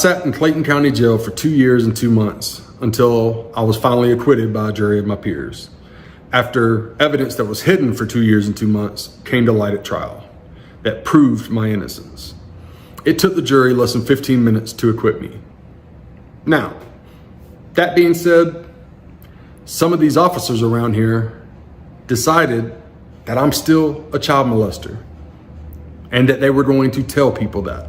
I sat in Clayton County Jail for 2 years and 2 months until I was finally acquitted by a jury of my peers, after evidence that was hidden for 2 years and 2 months came to light at trial that proved my innocence. It took the jury less than 15 minutes to acquit me. Now, that being said, some of these officers around here decided that I'm still a child molester and that they were going to tell people that.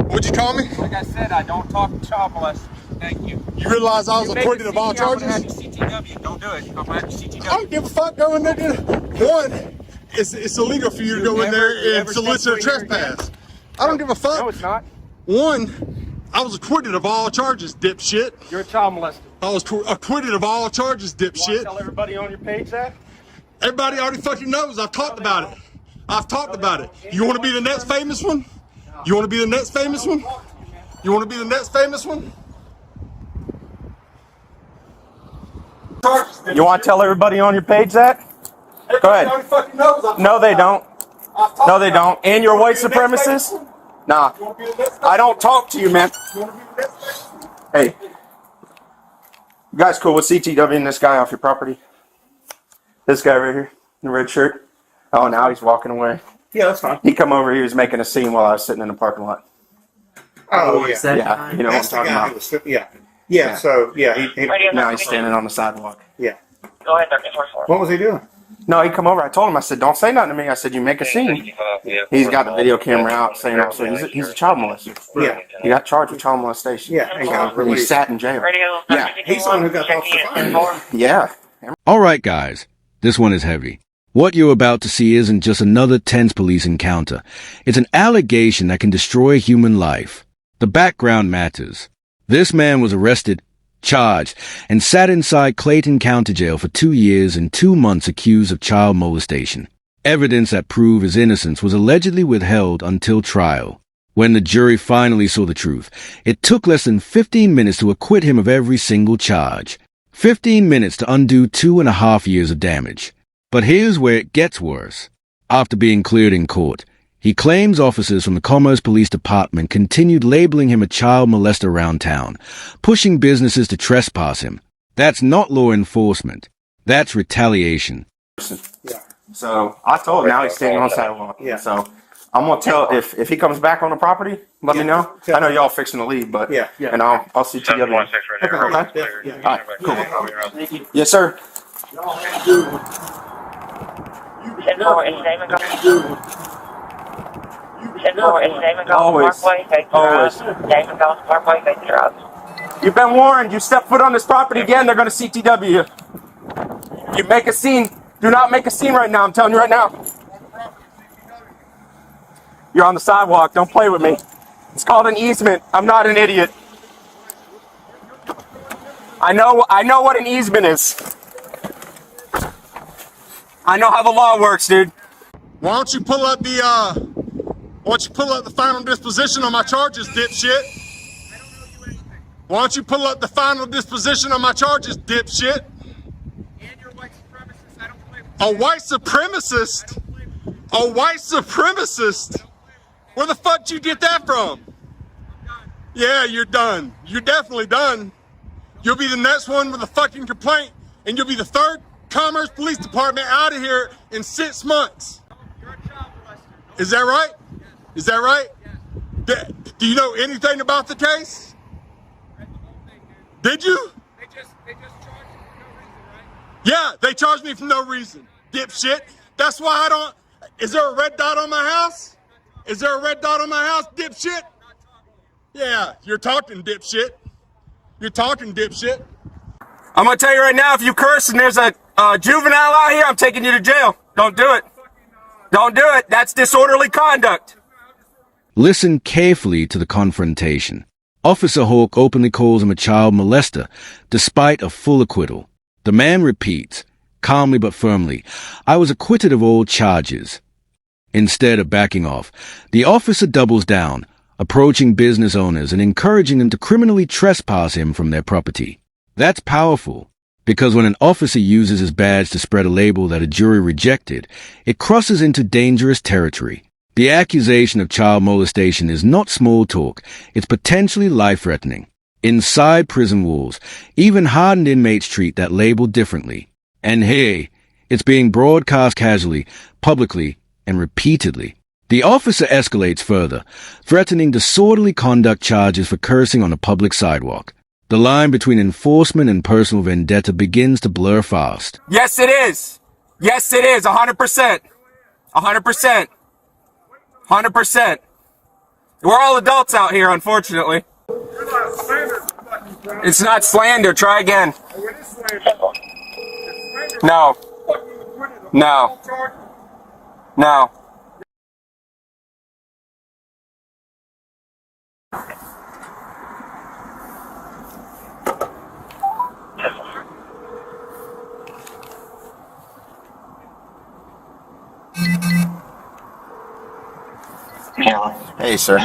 What'd you call me? Like I said, I don't talk to child molesters. Thank you. You realize I was acquitted of all charges? I'm gonna have you CTW. Don't do it. I'm gonna have you CTW. I don't give a fuck. Go in there. One, it's illegal for you to go in there and solicit a trespass. I don't give a fuck. No, it's not. One, I was acquitted of all charges, dipshit. You're a child molester. I was acquitted of all charges, dipshit. Tell everybody on your page that? Everybody already fucking knows. I've talked about it. I've talked about it. You want to be the next famous one? You want to be the next famous one? You want to be the next famous one? You want to tell everybody on your page that? Go ahead. No, they don't. No, they don't. And you're a white supremacist? Nah. I don't talk to you, man. Hey. You guys cool with CTWing this guy off your property? This guy right here in the red shirt? Oh, now he's walking away. Yeah, that's fine. He come over, he was making a scene while I was sitting in the parking lot. Oh, yeah. Yeah, you know That's what I'm the talking guy about. who was, yeah, so, yeah, Now he's standing on the sidewalk. yeah. Go ahead, Dr. Source. What was he doing? No, he come over. I told him, I said, don't say nothing to me. I said, you make a scene. He's got the video camera out saying also he's a child molester. Yeah. He got charged with child molestation. Yeah, and got He released. sat in jail. Yeah. He's the one who got off the phone. Yeah. All right, guys, this one is heavy. What you're about to see isn't just another tense police encounter. It's an allegation that can destroy human life. The background matters. This man was arrested, charged, and sat inside Clayton County Jail for 2 years and 2 months accused of child molestation. Evidence that proved his innocence was allegedly withheld until trial. When the jury finally saw the truth, it took less than 15 minutes to acquit him of every single charge. 15 minutes to undo 2.5 years of damage. But here's where it gets worse. After being cleared in court, he claims officers from the Commerce Police Department continued labeling him a child molester around town, pushing businesses to trespass him. That's not law enforcement. That's retaliation. Yeah. So I told him now he's standing on the sidewalk. Yeah. So I'm going to tell, if he comes back on the property, let me know. I know y'all fixing to leave, but, Yeah. and I'll see you. Okay. Okay. Yeah. All right, cool. Yes, sir. Always. You've been warned. You step foot on this property again, they're going to CTW you. You make a scene. Do not make a scene right now. I'm telling you right now. You're on the sidewalk. Don't play with me. It's called an easement. I'm not an idiot. I know what an easement is. I know how the law works, dude. Why don't you pull up the final disposition on my charges, dipshit? Why don't you pull up the final disposition on my charges, dipshit? And you're a white supremacist. I don't play with A white supremacist? A white supremacist? Where the fuck did you get that from? Yeah, you're done. You're definitely done. You'll be the next one with a fucking complaint, and you'll be the third Commerce Police Department out of here in 6 months. You're a child molester. Is that right? Is that right? Do you know anything about the case? Did you? They just charged you for no reason, right? Yeah, they charged me for no reason, dipshit. That's why I don't. Is there a red dot on my house? Is there a red dot on my house, dipshit? Yeah, you're talking, dipshit. You're talking, dipshit. I'm gonna tell you right now, if you curse and there's a juvenile out here, I'm taking you to jail. Don't do it. Don't do it. That's disorderly conduct. Listen carefully to the confrontation. Officer Hawk openly calls him a child molester, despite a full acquittal. The man repeats, calmly but firmly, "I was acquitted of all charges." Instead of backing off, the officer doubles down, approaching business owners and encouraging them to criminally trespass him from their property. That's powerful, because when an officer uses his badge to spread a label that a jury rejected, it crosses into dangerous territory. The accusation of child molestation is not small talk. It's potentially life-threatening. Inside prison walls, even hardened inmates treat that label differently. And hey, it's being broadcast casually, publicly, and repeatedly. The officer escalates further, threatening disorderly conduct charges for cursing on a public sidewalk. The line between enforcement and personal vendetta begins to blur fast. Yes, it is. Yes, it is. 100%. 100%. 100%. We're all adults out here, unfortunately. It's not slander. Try again. No. No. No. Hey, sir.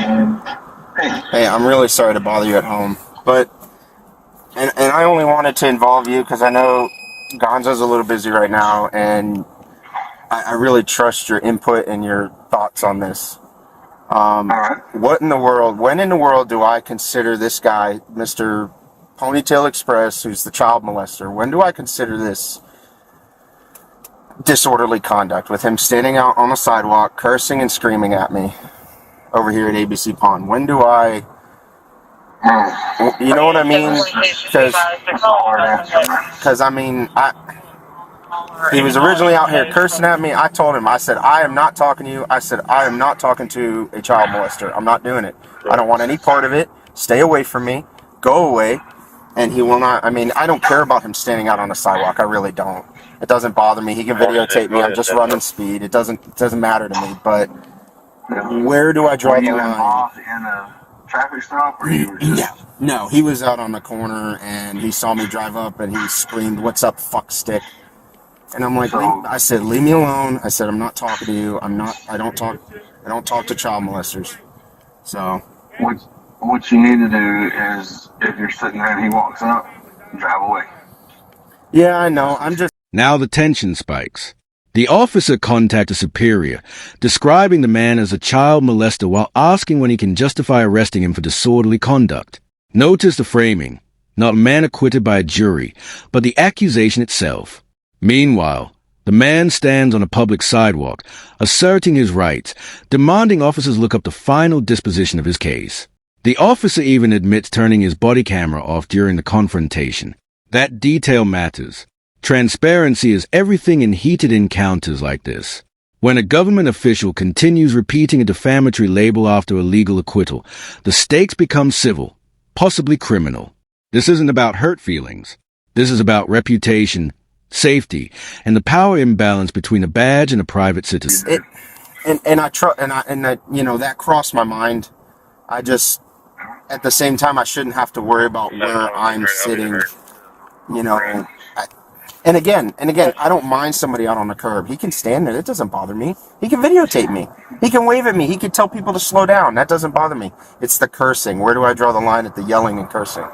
Hey, I'm really sorry to bother you at home, but and I only wanted to involve you because I know Gonzo's a little busy right now, and I really trust your input and your thoughts on this. What in the world? When in the world do I consider this guy, Mr. Ponytail Express, who's the child molester? When do I consider this disorderly conduct with him standing out on the sidewalk, cursing and screaming at me over here at ABC Pond? When do I, you know what I mean? Because I mean, he was originally out here cursing at me. I told him, I said, I am not talking to you. I said, I am not talking to a child molester. I'm not doing it. I don't want any part of it. Stay away from me. Go away. And he will not. I mean, I don't care about him standing out on the sidewalk. I really don't. It doesn't bother me. He can videotape me. I'm just running speed. It doesn't matter to me. But where do I draw the line? Were you involved in a traffic stop? Or you were just... No, he was out on the corner and he saw me drive up and he screamed, "What's up, fuck stick?" And I'm like, I said, "Leave me alone." I said, "I'm not talking to you. I don't talk to child molesters." So what you need to do is, if you're sitting there and he walks up, drive away. Yeah, I know. Now the tension spikes. The officer contacts a superior, describing the man as a child molester while asking when he can justify arresting him for disorderly conduct. Notice the framing. Not a man acquitted by a jury, but the accusation itself. Meanwhile, the man stands on a public sidewalk, asserting his rights, demanding officers look up the final disposition of his case. The officer even admits turning his body camera off during the confrontation. That detail matters. Transparency is everything in heated encounters like this. When a government official continues repeating a defamatory label after a legal acquittal, the stakes become civil, possibly criminal. This isn't about hurt feelings. This is about reputation, safety, and the power imbalance between a badge and a private citizen. That crossed my mind. At the same time, I shouldn't have to worry about where I'm sitting, And again, I don't mind somebody out on the curb. He can stand there. It doesn't bother me. He can videotape me. He can wave at me. He can tell people to slow down. That doesn't bother me. It's the cursing. Where do I draw the line at the yelling and cursing?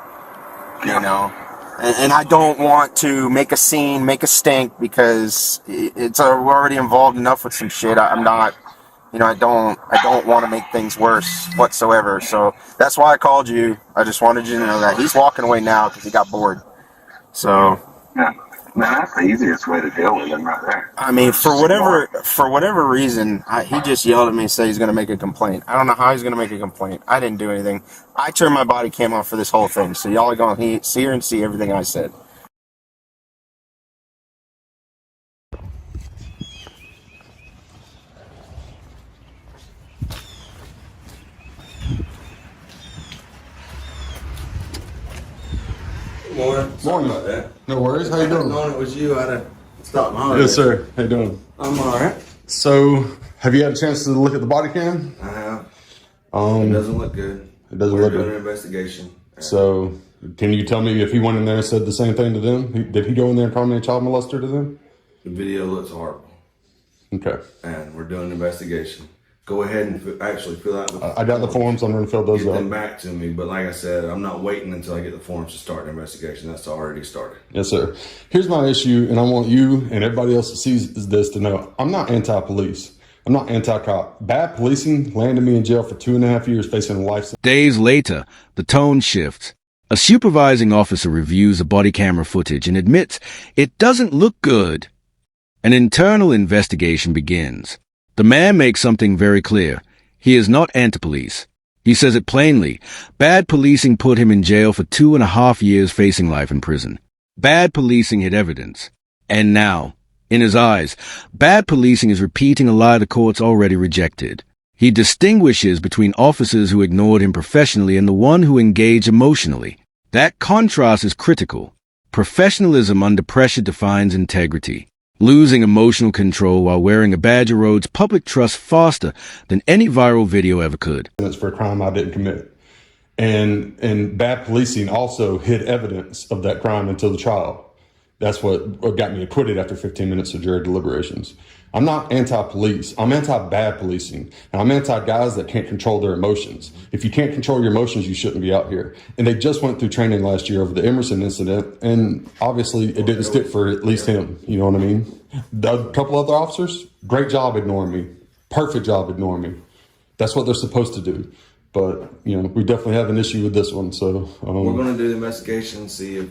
And I don't want to make a scene, make a stink, because we're already involved enough with some shit. I'm not, I don't want to make things worse whatsoever. So that's why I called you. I just wanted you to know that he's walking away now because he got bored. So. Yeah. Man, that's the easiest way to deal with him right there. I mean, for whatever reason, he just yelled at me and said he's going to make a complaint. I don't know how he's going to make a complaint. I didn't do anything. I turned my body cam off for this whole thing, so y'all are going to see everything I said. Morning. Morning. About that. No worries. How you doing? Knowing it was you, I'd have stopped my holiday. Yes, sir. How you doing? I'm all right. So, have you had a chance to look at the body cam? I have. It doesn't look good. It doesn't look good. We're doing an investigation. So, can you tell me if he went in there and said the same thing to them? Did he go in there and call me a child molester to them? The video looks horrible. Okay. And we're doing an investigation. Go ahead and actually fill out the forms. I got the forms. I'm going to fill those Get out. them back to me. But like I said, I'm not waiting until I get the forms to start the investigation. That's already started. Yes, sir. Here's my issue, and I want you and everybody else that sees this to know. I'm not anti-police. I'm not anti-cop. Bad policing landed me in jail for 2.5 years facing a life sentence. Days later, the tone shifts. A supervising officer reviews the body camera footage and admits it doesn't look good. An internal investigation begins. The man makes something very clear. He is not anti-police. He says it plainly. Bad policing put him in jail for 2.5 years facing life in prison. Bad policing hid evidence. And now, in his eyes, bad policing is repeating a lie the courts already rejected. He distinguishes between officers who ignored him professionally and the one who engaged emotionally. That contrast is critical. Professionalism under pressure defines integrity. Losing emotional control while wearing a badge erodes public trust faster than any viral video ever could. For a crime I didn't commit. And bad policing also hid evidence of that crime until the trial. That's what got me acquitted after 15 minutes of jury deliberations. I'm not anti-police. I'm anti-bad policing. And I'm anti-guys that can't control their emotions. If you can't control your emotions, you shouldn't be out here. And they just went through training last year over the Emerson incident. And obviously it didn't stick for at least him. You know what I mean? A couple other officers, great job ignoring me. Perfect job ignoring me. That's what they're supposed to do. But, you know, we definitely have an issue with this one. So We're going to do the investigation and see if